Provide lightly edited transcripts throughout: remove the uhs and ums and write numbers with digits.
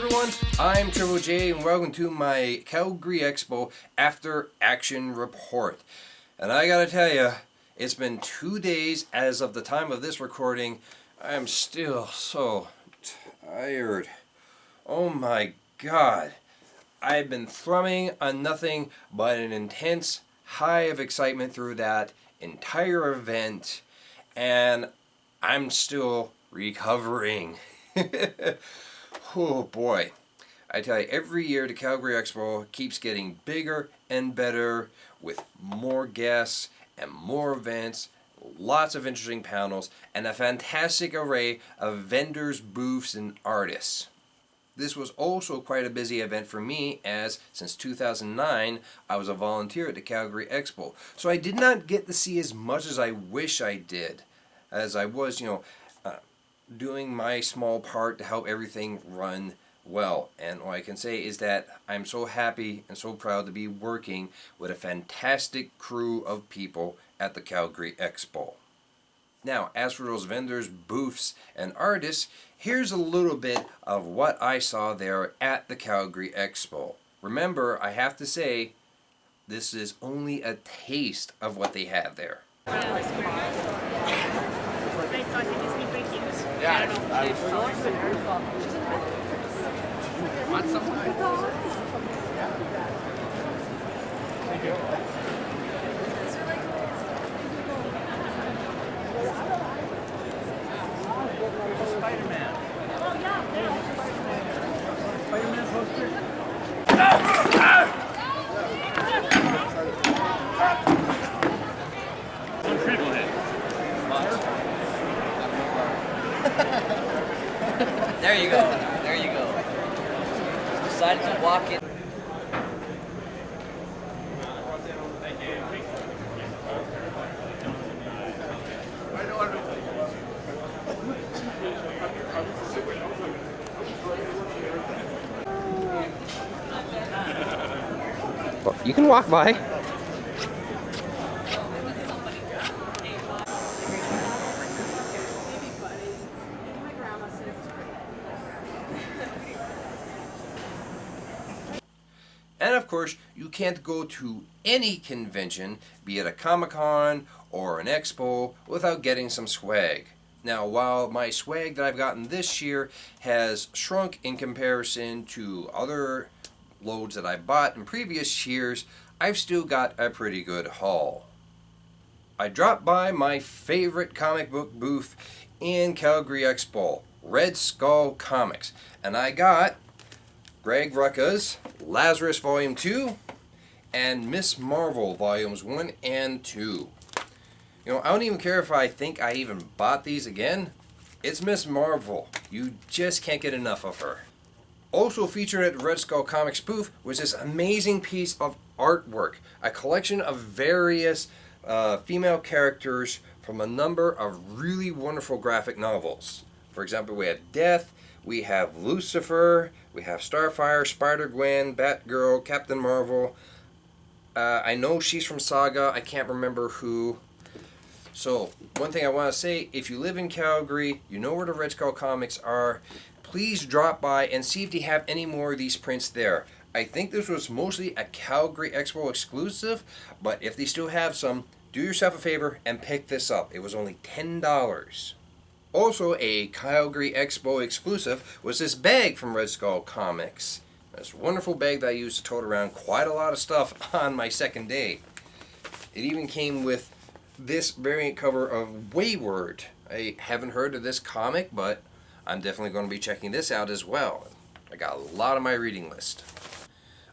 everyone, I'm Triple J and welcome to my Calgary Expo After Action Report. And I gotta tell you, it's been 2 days as of the time of this recording. I'm still so tired. Oh my god. I've been thrumming on nothing but an intense high of excitement through that entire event, and I'm still recovering. Oh boy. I tell you, every year the Calgary Expo keeps getting bigger and better with more guests and more events, lots of interesting panels, and a fantastic array of vendors, booths, and artists. This was also quite a busy event for me, as since 2009 I was a volunteer at the Calgary Expo. So I did not get to see as much as I wish I did, as I was, doing my small part to help everything run well. And all I can say is that I'm so happy and so proud to be working with a fantastic crew of people at the Calgary Expo. Now, as for those vendors, booths, and artists, here's a little bit of what I saw there at the Calgary Expo. Remember, I have to say, this is only a taste of what they have there. Yeah, I want some? Spider-Man. Oh yeah, Spider-Man poster. There you go. There you go. Decided to walk in. Well, you can walk by. And of course, you can't go to any convention, be it a Comic-Con or an expo, without getting some swag. Now, while my swag that I've gotten this year has shrunk in comparison to other loads that I bought in previous years, I've still got a pretty good haul. I dropped by my favorite comic book booth in Calgary Expo, Red Skull Comics, and I got Greg Rucka's Lazarus Volume 2 and Miss Marvel Volumes 1 and 2. I don't even care if I think I even bought these again. It's Miss Marvel. You just can't get enough of her. Also featured at Red Skull Comics booth was this amazing piece of artwork. A collection of various female characters from a number of really wonderful graphic novels. For example, we have Death, we have Lucifer, we have Starfire, Spider-Gwen, Batgirl, Captain Marvel. I know she's from Saga, I can't remember who. So, one thing I want to say, if you live in Calgary, you know where the Red Skull Comics are, please drop by and see if they have any more of these prints there. I think this was mostly a Calgary Expo exclusive, but if they still have some, do yourself a favor and pick this up. It was only $10. Also a Calgary Expo exclusive was this bag from Red Skull Comics. This wonderful bag that I used to tote around quite a lot of stuff on my second day. It even came with this variant cover of Wayward. I haven't heard of this comic, but I'm definitely going to be checking this out as well. I got a lot on my reading list.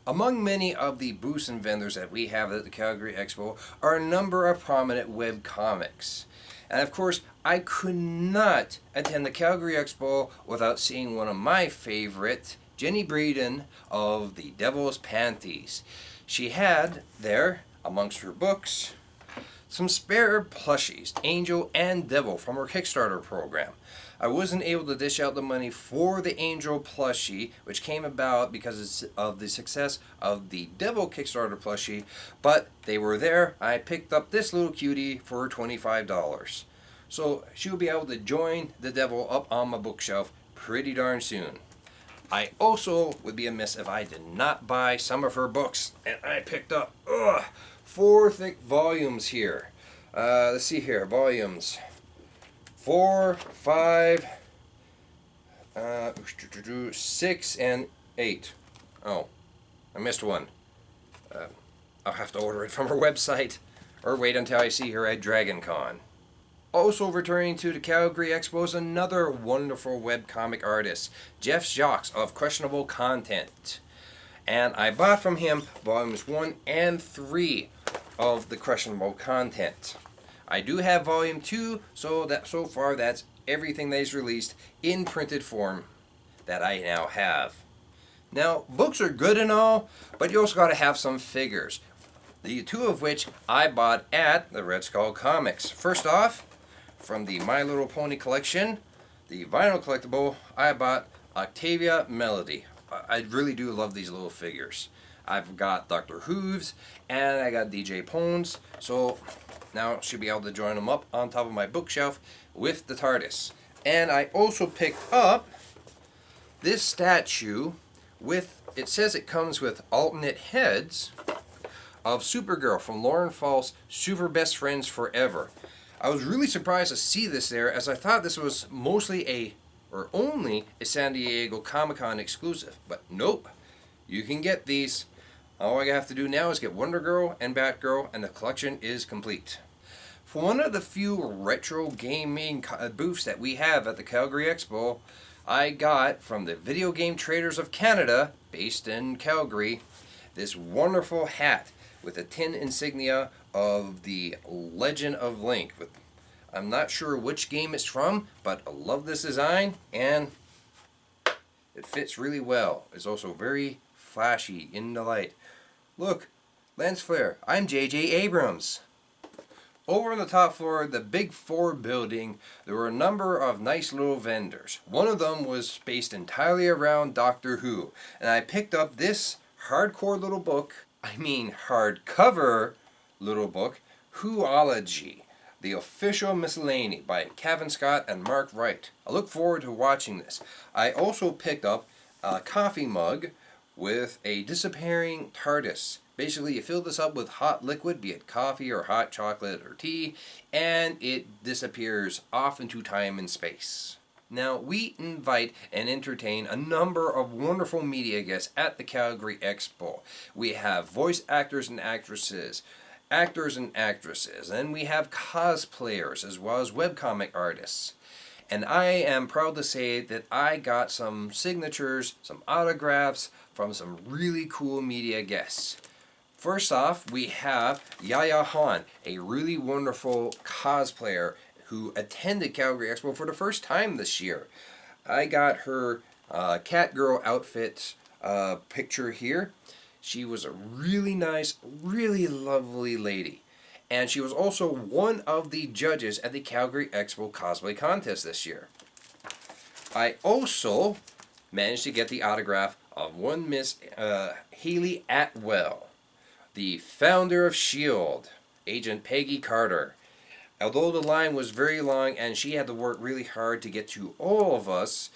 Among many of the booths and vendors that we have at the Calgary Expo are a number of prominent web comics. And of course, I could not attend the Calgary Expo without seeing one of my favorite, Jenny Breeden of the Devil's Panties. She had there, amongst her books, some spare plushies, Angel and Devil, from her Kickstarter program. I wasn't able to dish out the money for the Angel plushie, which came about because of the success of the Devil Kickstarter plushie, but they were there. I picked up this little cutie for $25. So she'll be able to join the Devil up on my bookshelf pretty darn soon. I also would be amiss if I did not buy some of her books. And I picked up 4 thick volumes here. Let's see here. Volumes 4, 5, 6, and 8. Oh, I missed one. I'll have to order it from her website or wait until I see her at DragonCon. Also returning to the Calgary Expo is another wonderful webcomic artist, Jeff Jacques of Questionable Content. And I bought from him volumes 1 and 3 of the Questionable Content. I do have volume 2, so far that's everything that he's released in printed form that I now have. Now, books are good and all, but you also got to have some figures. The 2 of which I bought at the Red Skull Comics. First off, from the My Little Pony collection, the vinyl collectible, I bought Octavia Melody. I really do love these little figures. I've got Dr. Hooves and I got DJ Pones, so now should be able to join them up on top of my bookshelf with the TARDIS. And I also picked up this statue with, it says it comes with alternate heads of Supergirl from Lauren Faust's Super Best Friends Forever. I was really surprised to see this there, as I thought this was mostly only a San Diego Comic-Con exclusive. But nope, you can get these. All I have to do now is get Wonder Girl and Batgirl, and the collection is complete. For one of the few retro gaming booths that we have at the Calgary Expo, I got from the Video Game Traders of Canada, based in Calgary, this wonderful hat with a tin insignia of the Legend of Link. I'm not sure which game it's from, but I love this design and it fits really well. It's also very flashy in the light. Look, lens flare. I'm J.J. Abrams. Over on the top floor of the Big 4 building, there were a number of nice little vendors. One of them was based entirely around Doctor Who, and I picked up this hardcore little book, hardcover little book, Whoology, the official miscellany by Kevin Scott and Mark Wright. I look forward to watching this. I also picked up a coffee mug with a disappearing TARDIS. Basically, you fill this up with hot liquid, be it coffee or hot chocolate or tea, and it disappears off into time and space. Now, we invite and entertain a number of wonderful media guests at the Calgary Expo. We have voice actors and actresses, and we have cosplayers as well as webcomic artists. And I am proud to say that I got some signatures, some autographs from some really cool media guests. First off, we have Yaya Han, a really wonderful cosplayer who attended Calgary Expo for the first time this year. I got her Catgirl outfit picture here. She was a really nice, really lovely lady. And she was also one of the judges at the Calgary Expo cosplay contest this year. I also managed to get the autograph of one Miss Haley Atwell, the founder of S.H.I.E.L.D., Agent Peggy Carter. Although the line was very long and she had to work really hard to get to all of us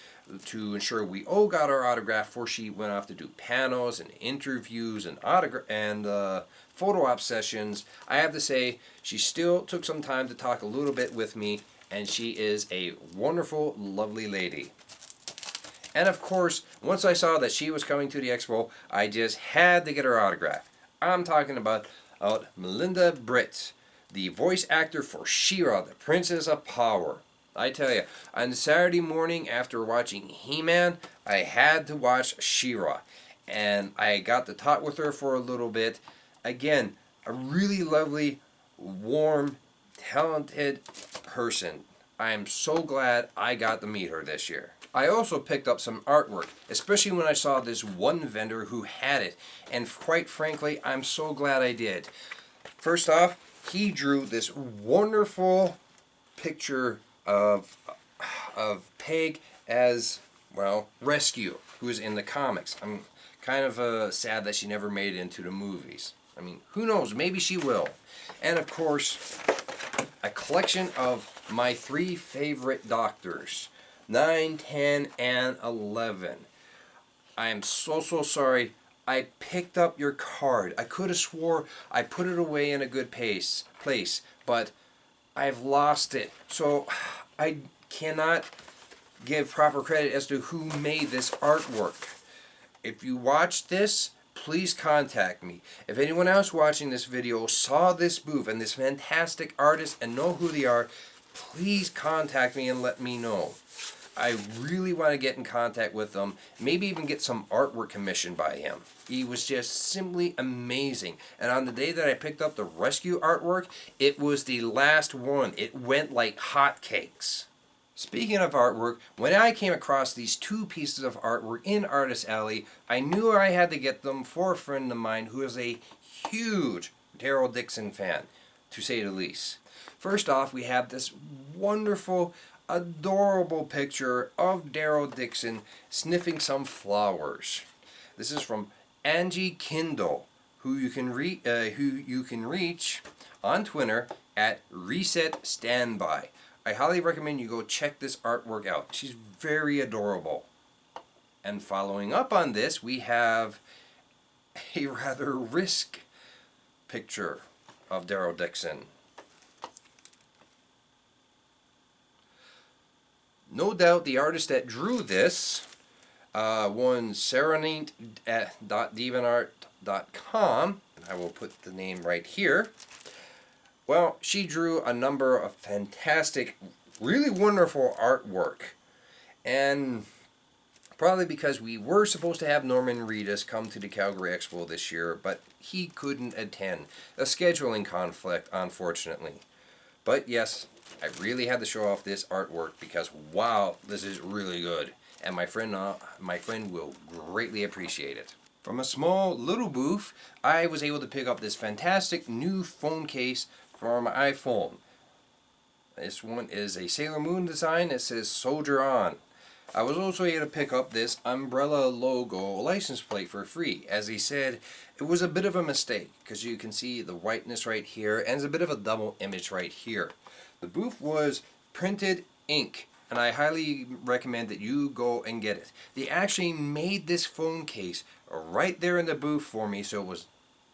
to ensure we all got our autograph before she went off to do panels and interviews and photo op sessions, I have to say she still took some time to talk a little bit with me, and she is a wonderful, lovely lady. And of course, once I saw that she was coming to the expo, I just had to get her autograph. I'm talking about Melinda Britt, the voice actor for She-Ra, the Princess of Power. I tell you, on Saturday morning after watching He-Man, I had to watch She-Ra. And I got to talk with her for a little bit. Again, a really lovely, warm, talented person. I am so glad I got to meet her this year. I also picked up some artwork, especially when I saw this one vendor who had it. And quite frankly, I'm so glad I did. First off, he drew this wonderful picture of Peg as, well, Rescue, who is in the comics. I'm kind of sad that she never made it into the movies. I mean, who knows, maybe she will. And of course, a collection of my 3 favorite Doctors, 9, 10, and 11. I am so sorry. I picked up your card. I could have swore I put it away in a good place, but I've lost it. So I cannot give proper credit as to who made this artwork. If you watch this, please contact me. If anyone else watching this video saw this booth and this fantastic artist and know who they are, please contact me and let me know. I really want to get in contact with him, maybe even get some artwork commissioned by him. He was just simply amazing. And on the day that I picked up the rescue artwork, it was the last one. It went like hotcakes. Speaking of artwork, when I came across these two pieces of artwork in Artist Alley, I knew I had to get them for a friend of mine who is a huge Daryl Dixon fan, to say the least. First off, we have this wonderful, adorable picture of Daryl Dixon sniffing some flowers. This is from Angie Kindle, who you can reach on Twitter at Reset Standby. I highly recommend you go check this artwork out. She's very adorable. And following up on this, we have a rather risk picture of Daryl Dixon. No doubt the artist that drew this, one serenade.deviantart.com, and I will put the name right here. Well, she drew a number of fantastic, really wonderful artwork. And probably because we were supposed to have Norman Reedus come to the Calgary Expo this year, but he couldn't attend. A scheduling conflict, unfortunately. But yes, I really had to show off this artwork because, wow, this is really good. And my friend will greatly appreciate it. From a small little booth, I was able to pick up this fantastic new phone case for my iPhone. This one is a Sailor Moon design. It says Soldier On. I was also able to pick up this umbrella logo license plate for free. As he said, it was a bit of a mistake because you can see the whiteness right here and there's a bit of a double image right here. The booth was printed ink, and I highly recommend that you go and get it. They actually made this phone case right there in the booth for me, so it was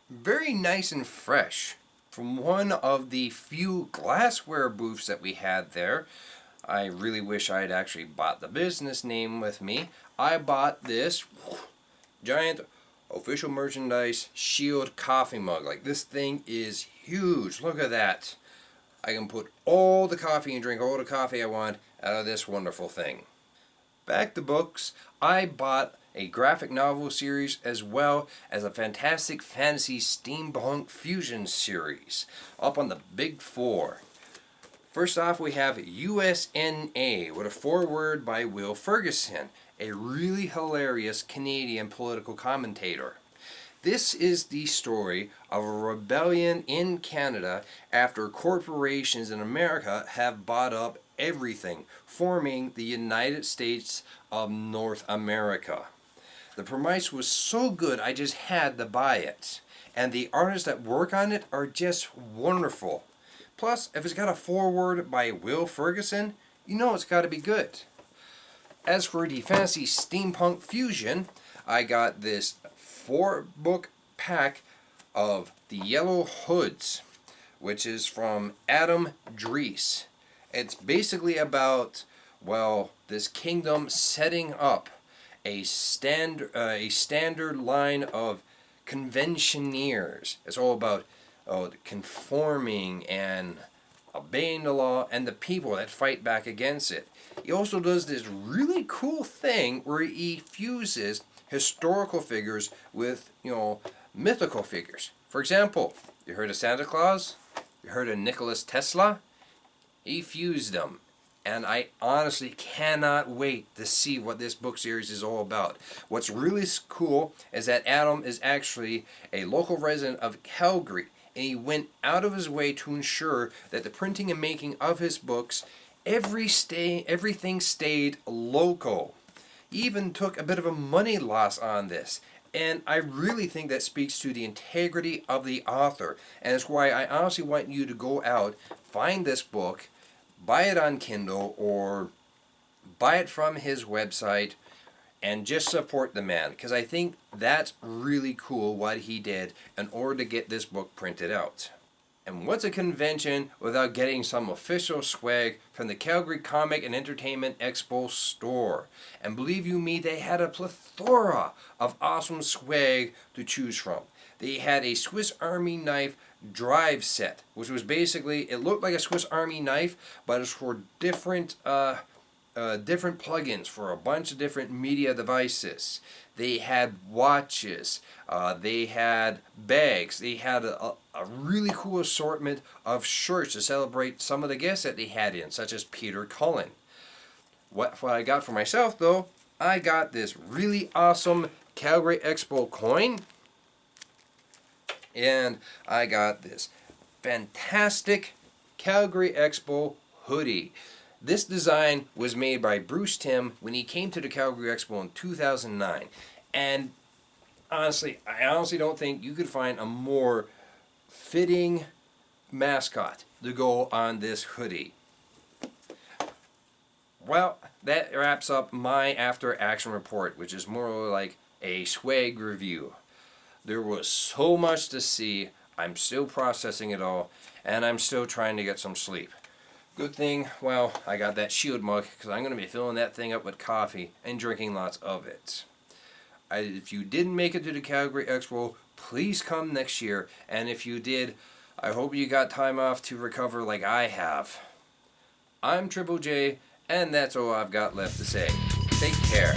very nice and fresh. From one of the few glassware booths that we had there, I really wish I had actually bought the business name with me. I bought this giant official merchandise Shield coffee mug. Like, this thing is huge. Look at that. I can put all the coffee and drink all the coffee I want out of this wonderful thing. Back to books, I bought a graphic novel series as well as a fantastic fantasy steampunk fusion series up on the big four. First off, we have USNA with a foreword by Will Ferguson, a really hilarious Canadian political commentator. This is the story of a rebellion in Canada after corporations in America have bought up everything, forming the United States of North America. The premise was so good I just had to buy it. And the artists that work on it are just wonderful. Plus, if it's got a foreword by Will Ferguson, you know it's got to be good. As for the fantasy steampunk fusion, I got this 4-book pack of The Yellow Hoods, which is from Adam Dries. It's basically about, well, this kingdom setting up a standard line of conventioneers. It's all about conforming and obeying the law and the people that fight back against it. He also does this really cool thing where he fuses historical figures with, mythical figures. For example, you heard of Santa Claus? You heard of Nicholas Tesla? He fused them. And I honestly cannot wait to see what this book series is all about. What's really cool is that Adam is actually a local resident of Calgary, and he went out of his way to ensure that the printing and making of his books, everything stayed local. He even took a bit of a money loss on this. And I really think that speaks to the integrity of the author. And it's why I honestly want you to go out, find this book, buy it on Kindle, or buy it from his website. and just support the man, because I think that's really cool what he did in order to get this book printed out. And what's a convention without getting some official swag from the Calgary Comic and Entertainment Expo store? And believe you me, they had a plethora of awesome swag to choose from. They had a Swiss Army knife drive set, which was basically, it looked like a Swiss Army knife, but it's for different plugins for a bunch of different media devices. They had watches, they had bags, they had a really cool assortment of shirts to celebrate some of the guests that they had in, such as Peter Cullen. What I got for myself though, I got this really awesome Calgary Expo coin, and I got this fantastic Calgary Expo hoodie. This design was made by Bruce Timm when he came to the Calgary Expo in 2009. And honestly, I honestly don't think you could find a more fitting mascot to go on this hoodie. Well, that wraps up my after action report, which is more like a swag review. There was so much to see. I'm still processing it all, and I'm still trying to get some sleep. Good thing, well, I got that shield mug, because I'm going to be filling that thing up with coffee and drinking lots of it. If you didn't make it to the Calgary Expo, please come next year. And if you did, I hope you got time off to recover like I have. I'm Triple J, and that's all I've got left to say. Take care.